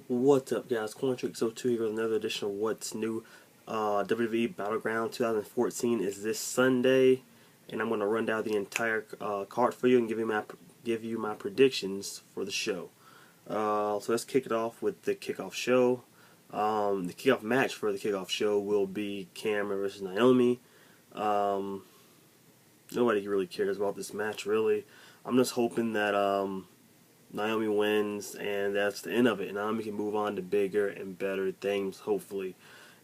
What's up, guys? Corntrix02 here with another edition of What's New. WWE Battleground 2014 is this Sunday, and I'm going to run down the entire card for you and give you my predictions for the show. So let's kick it off with the kickoff show. The kickoff match for the kickoff show will be Cameron versus Naomi. Nobody really cares about this match, really. I'm just hoping that Naomi wins, and that's the end of it. Naomi can move on to bigger and better things, hopefully,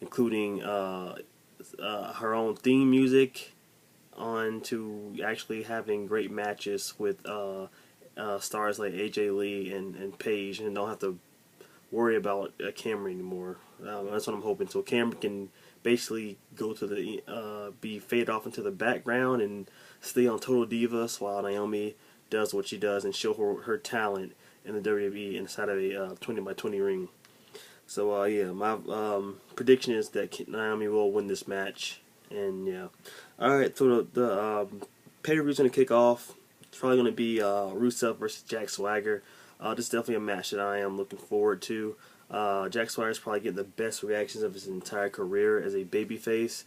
including her own theme music, on to actually having great matches with stars like AJ Lee and Paige, and don't have to worry about Cameron anymore. That's what I'm hoping. So Cameron can basically go to the be fade off into the background and stay on Total Divas while Naomi does what she does and show her talent in the WWE inside of a 20x20 ring. So yeah, my prediction is that Naomi will win this match. And yeah, all right. So the pay-per-view is going to kick off. It's probably going to be Rusev versus Jack Swagger. This is definitely a match that I am looking forward to. Jack Swagger is probably getting the best reactions of his entire career as a babyface.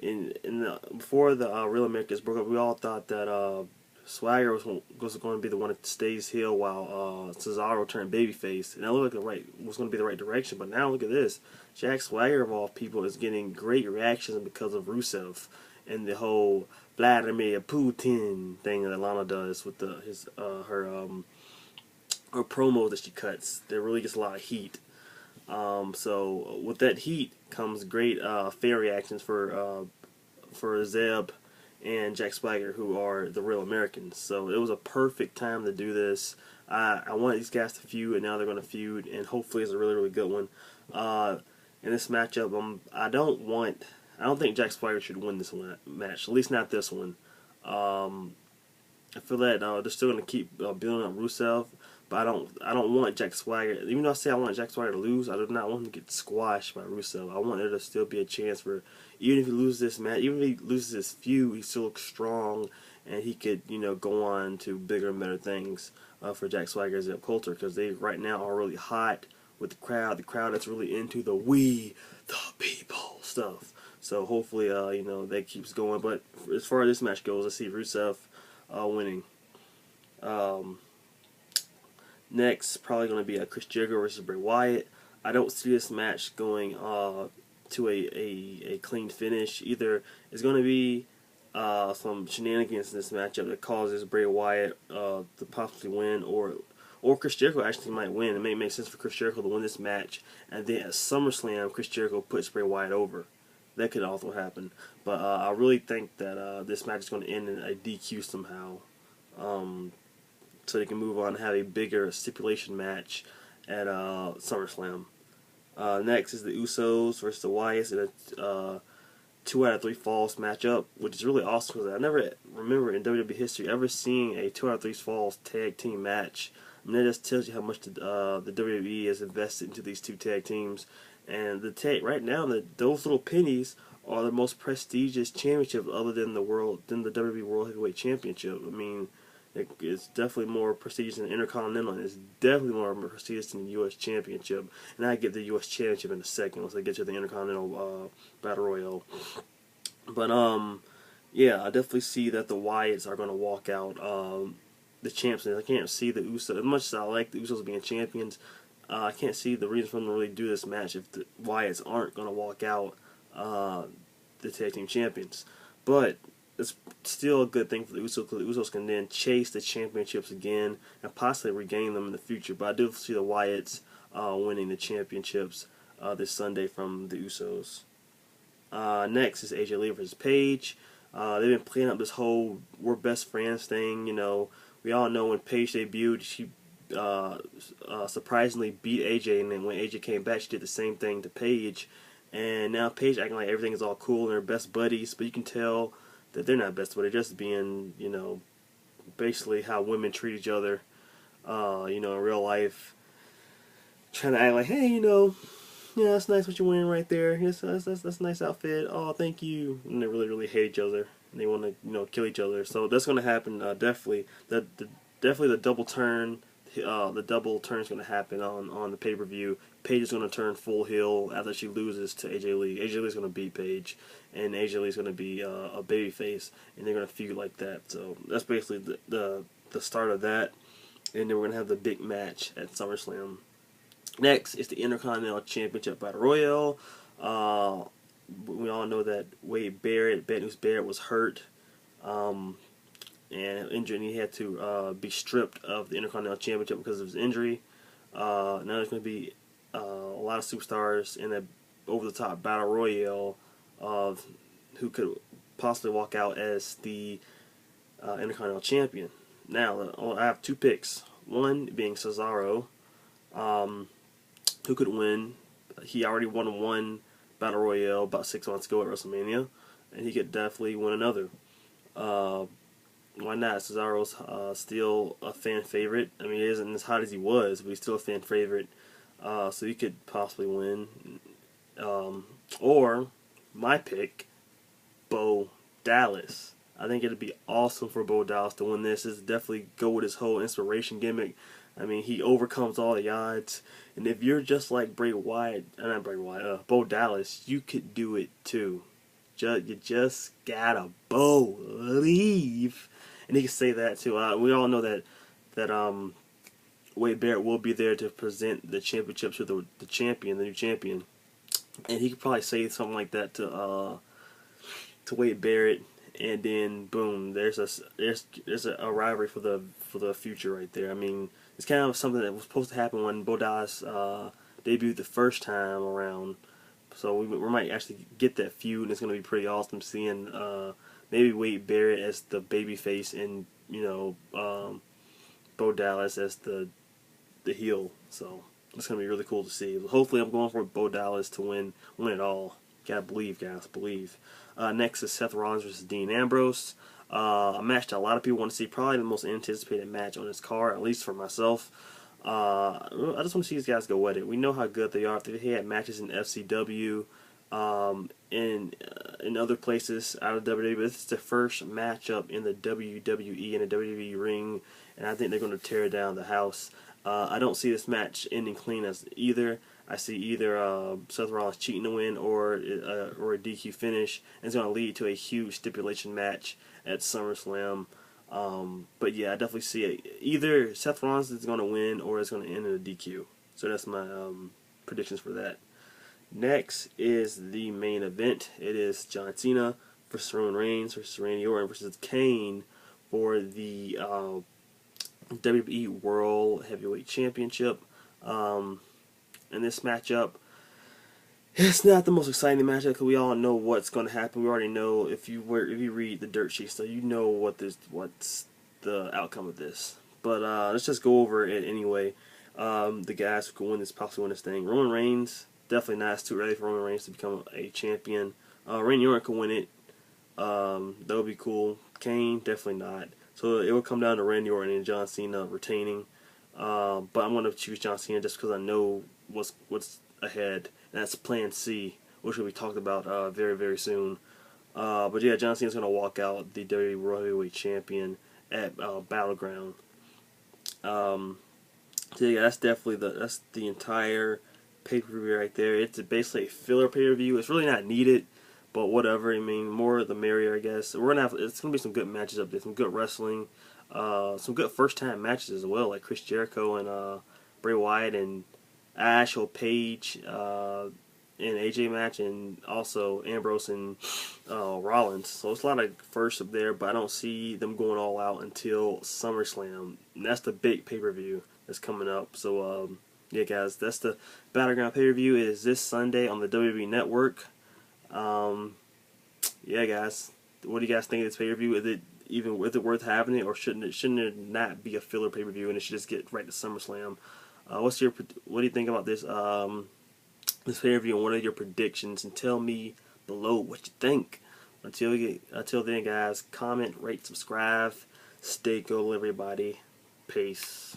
Before the Real Americans broke up, we all thought that Swagger was going to be the one that stays heel while Cesaro turned babyface, and that looked like was going to be the right direction. But now look at this: Jack Swagger of all people is getting great reactions because of Rusev and the whole Vladimir Putin thing that Lana does with her promos that she cuts. That really gets a lot of heat. So with that heat comes great fan reactions for Zeb and Jack Swagger, who are the Real Americans. So it was a perfect time to do this. I wanted these guys to feud, and now they're going to feud, and hopefully it's a really, really good one. In this matchup, I don't think Jack Swagger should win this match, at least not this one. I feel that they're still going to keep building up Rusev, but I don't want Jack Swagger. Even though I say I want Jack Swagger to lose, I do not want him to get squashed by Rusev. I want there to still be a chance for, even if he loses this match, even if he loses this feud, he still looks strong, and he could, go on to bigger and better things for Jack Swagger and Zeb Coulter, because they right now are really hot with the crowd that's really into the "we the people" stuff. So hopefully, that keeps going. But as far as this match goes, I see Rusev winning. Next, probably going to be Chris Jericho versus Bray Wyatt. I don't see this match going to a clean finish. Either it's going to be some shenanigans in this matchup that causes Bray Wyatt to possibly win, or Chris Jericho actually might win. It may make sense for Chris Jericho to win this match, and then at SummerSlam, Chris Jericho puts Bray Wyatt over. That could also happen. But I really think that this match is going to end in a DQ somehow. So they can move on and have a bigger stipulation match at SummerSlam. Next is the Usos versus the Wyatts in a 2 out of 3 falls matchup, which is really awesome because I never remember in WWE history ever seeing a 2 out of 3 falls tag team match. I mean, that just tells you how much the WWE has invested into these two tag teams. And right now, those little pennies are the most prestigious championship other than the WWE World Heavyweight Championship. I mean, it's definitely more prestigious than the Intercontinental, and it's definitely more prestigious than the U.S. Championship. And I get the U.S. Championship in a second once I get to the Intercontinental Battle Royal. But yeah, I definitely see that the Wyatts are going to walk out the champs. I can't see the Usos, as much as I like the Usos being champions. I can't see the reason for them to really do this match if the Wyatts aren't going to walk out the tag team champions. But it's still a good thing for the Usos, because the Usos can then chase the championships again and possibly regain them in the future. But I do see the Wyatts winning the championships this Sunday from the Usos. Next is AJ Lee versus Paige. They've been playing up this whole "we're best friends" thing. We all know when Paige debuted, she surprisingly beat AJ, and then when AJ came back, she did the same thing to Paige. And now Paige acting like everything is all cool and they're best buddies, but you can tell that they're not best buddies. They're just being, basically how women treat each other, in real life. Trying to act like, hey, yeah, that's nice what you're wearing right there. Yes, that's a nice outfit. Oh, thank you. And they really, really hate each other. And they want to, kill each other. So that's going to happen, definitely. Definitely the double turn, the the double turn is going to happen on the pay-per-view. Paige is going to turn full heel after she loses to AJ Lee. AJ Lee is going to beat Paige, and AJ Lee is going to be a babyface, and they're going to feud like that. So that's basically the start of that, and then we're going to have the big match at SummerSlam. Next is the Intercontinental Championship Battle Royale. We all know that Wade Barrett, Bad News Barrett, was hurt and injured, and he had to be stripped of the Intercontinental Championship because of his injury. Now there's going to be a lot of superstars in the over-the-top Battle Royale of who could possibly walk out as the Intercontinental Champion. Now, I have two picks. One being Cesaro, who could win. He already won one Battle Royale about 6 months ago at WrestleMania, and he could definitely win another. Why not? Cesaro's still a fan favorite. I mean, he isn't as hot as he was, but he's still a fan favorite. So he could possibly win. Or my pick, Bo Dallas. I think it'd be awesome for Bo Dallas to win this. It's definitely go with his whole inspiration gimmick. I mean, he overcomes all the odds. And if you're just like Bo Dallas, you could do it too. You just gotta believe. And he can say that too. We all know that Wade Barrett will be there to present the championship to the champion, the new champion. And he could probably say something like that to Wade Barrett, and then boom, there's a rivalry for the future right there. I mean, it's kind of something that was supposed to happen when Bo Dallas debuted the first time around. So we might actually get that feud, and it's going to be pretty awesome seeing maybe Wade Barrett as the babyface and Bo Dallas as the heel. So it's going to be really cool to see. Hopefully, I'm going for Bo Dallas to win it all. Gotta believe, guys, believe. Next is Seth Rollins versus Dean Ambrose. A match that a lot of people want to see. Probably the most anticipated match on this card, at least for myself. I just want to see these guys go at it. We know how good they are. They had matches in FCW, in other places out of WWE, but this is the first matchup in the WWE and the WWE ring, and I think they're going to tear down the house. I don't see this match ending clean as either. I see either Seth Rollins cheating to win or a DQ finish, and it's going to lead to a huge stipulation match at SummerSlam. But yeah, I definitely see it. Either Seth Rollins is going to win or it's going to end in a DQ. So that's my predictions for that. Next is the main event. It is John Cena versus Roman Reigns versus Randy Orton versus Kane for the WWE World Heavyweight Championship. In this matchup, it's not the most exciting matchup because we all know what's going to happen. We already know if you read the dirt sheet, so you know what's the outcome of this. But let's just go over it anyway. The guys who can win this, possibly win this thing. Roman Reigns, definitely not. It's too early for Roman Reigns to become a champion. Randy Orton can win it. That would be cool. Kane, definitely not. So it will come down to Randy Orton and John Cena retaining. But I'm going to choose John Cena just because I know what's ahead. And that's Plan C, which will be talked about very, very soon. But yeah, John Cena's going to walk out the WWE World Heavyweight Champion at Battleground. So yeah, that's definitely the entire pay-per-view right there. It's basically a filler pay-per-view. It's really not needed, but whatever. I mean, more the merrier, I guess. It's gonna be some good matches up there, some good wrestling, some good first-time matches as well, like Chris Jericho and Bray Wyatt and Ash or Paige in AJ match, and also Ambrose and Rollins. So it's a lot of firsts up there, but I don't see them going all out until SummerSlam. And that's the big pay-per-view that's coming up. So yeah, guys, that's the Battleground pay-per-view. It is this Sunday on the WWE Network. Yeah, guys, what do you guys think of this pay-per-view? Is it worth having it, or shouldn't it not be a filler pay-per-view and it should just get right to SummerSlam? What do you think about this this pay-per-view, and what are your predictions? And tell me below what you think. Until then, guys, comment, rate, subscribe. Stay cool, everybody. Peace.